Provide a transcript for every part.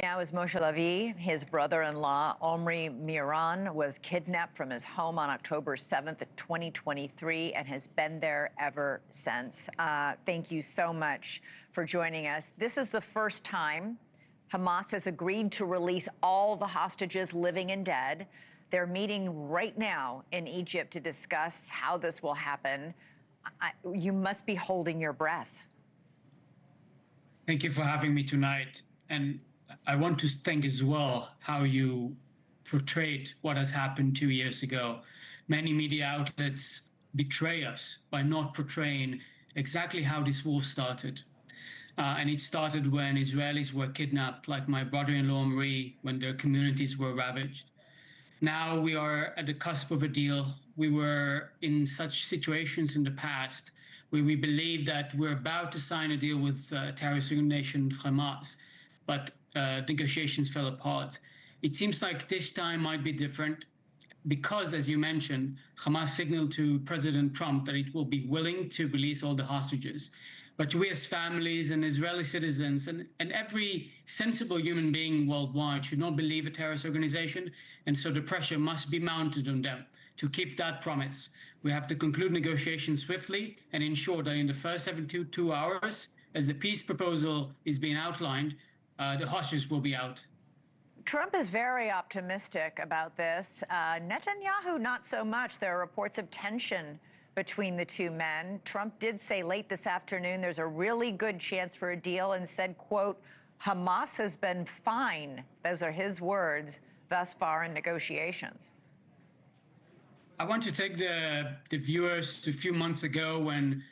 Now is Moshe Lavi. His brother-in-law, Omri Miran, was kidnapped from his home on October 7th, 2023, and has been there ever since. Thank you so much for joining us. This is the first time Hamas has agreed to release all the hostages, living and dead. They're meeting right now in Egypt to discuss how this will happen. You must be holding your breath. Thank you for having me tonight. And I want to thank as well how you portrayed what has happened 2 years ago. Many media outlets betray us by not portraying exactly how this war started. And it started when Israelis were kidnapped, like my brother-in-law Omri, when their communities were ravaged. Now we are at the cusp of a deal. We were in such situations in the past where we believed that we're about to sign a deal with terrorist organization Hamas, but negotiations fell apart. It seems like this time might be different because, as you mentioned, Hamas signaled to President Trump that it will be willing to release all the hostages. But we as families and Israeli citizens and every sensible human being worldwide should not believe a terrorist organization. And so the pressure must be mounted on them to keep that promise. We have to conclude negotiations swiftly and ensure that in the first 72 hours, as the peace proposal is being outlined, the hostages will be out. Trump is very optimistic about this. Netanyahu, not so much. There are reports of tension between the two men. Trump did say late this afternoon there's a really good chance for a deal and said, quote, Hamas has been fine, those are his words, thus far in negotiations. I want to take the viewers to a few months ago when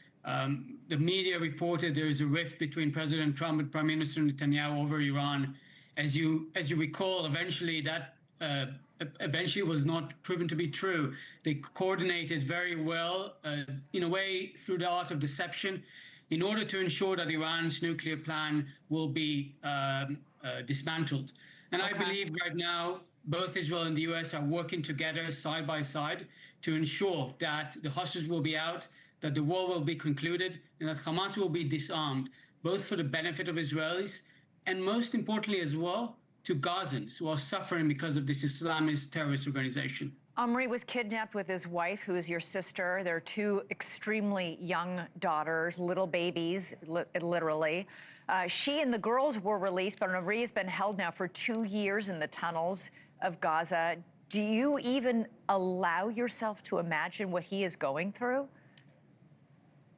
the media reported there is a rift between President Trump and Prime Minister Netanyahu over Iran. As you recall, eventually that was not proven to be true. They coordinated very well, in a way, through the art of deception, in order to ensure that Iran's nuclear plan will be dismantled. And I believe right now, both Israel and the US are working together side by side to ensure that the hostages will be out, that the war will be concluded, and that Hamas will be disarmed, both for the benefit of Israelis and most importantly as well, to Gazans who are suffering because of this Islamist terrorist organization. Omri was kidnapped with his wife, who is your sister. There are two extremely young daughters, little babies, literally. She and the girls were released, but Omri has been held now for 2 years in the tunnels of Gaza. Do you even allow yourself to imagine what he is going through?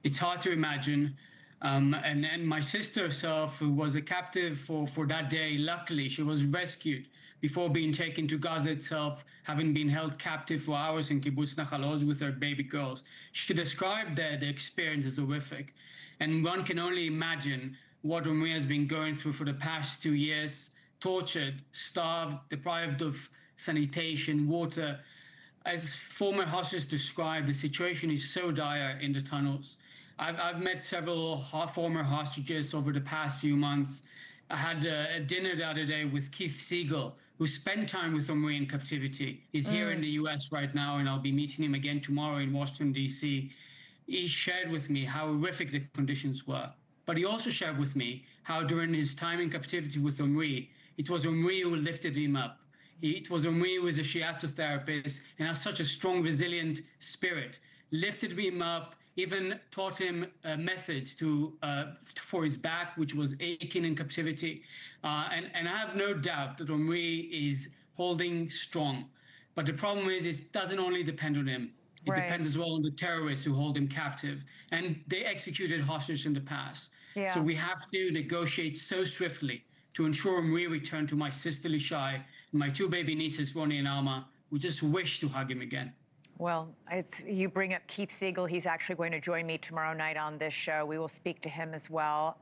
It's hard to imagine. And my sister herself, who was a captive for that day, luckily she was rescued before being taken to Gaza itself, having been held captive for hours in Kibbutz Nahal Oz with her baby girls. She described the experience as horrific. And one can only imagine what Omri has been going through for the past 2 years, tortured, starved, deprived of sanitation, water. As former hostages described, the situation is so dire in the tunnels. I've met several former hostages over the past few months. I had a dinner the other day with Keith Siegel, who spent time with Omri in captivity. He's here in the US right now, and I'll be meeting him again tomorrow in Washington, D.C. He shared with me how horrific the conditions were. But he also shared with me how during his time in captivity with Omri, it was Omri who lifted him up. It was Omri who is a shiatsu therapist and has such a strong, resilient spirit, lifted him up, even taught him methods for his back, which was aching in captivity. And I have no doubt that Omri is holding strong. But the problem is it doesn't only depend on him. It depends as well on the terrorists who hold him captive. And they executed hostages in the past. Yeah. So we have to negotiate so swiftly to ensure Omri return to my sister Lishai and my 2 baby nieces, Ronnie and Alma, who just wish to hug him again. Well, you bring up Keith Siegel. He's actually going to join me tomorrow night on this show. We will speak to him as well.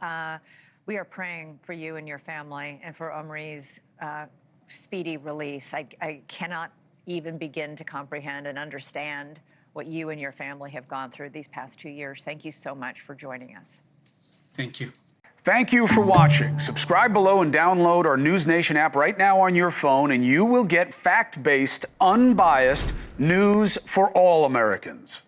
We are praying for you and your family and for Omri's speedy release. I cannot even begin to comprehend and understand what you and your family have gone through these past 2 years. Thank you so much for joining us. Thank you. Thank you for watching. Subscribe below and download our NewsNation app right now on your phone, and you will get fact-based, unbiased news for all Americans.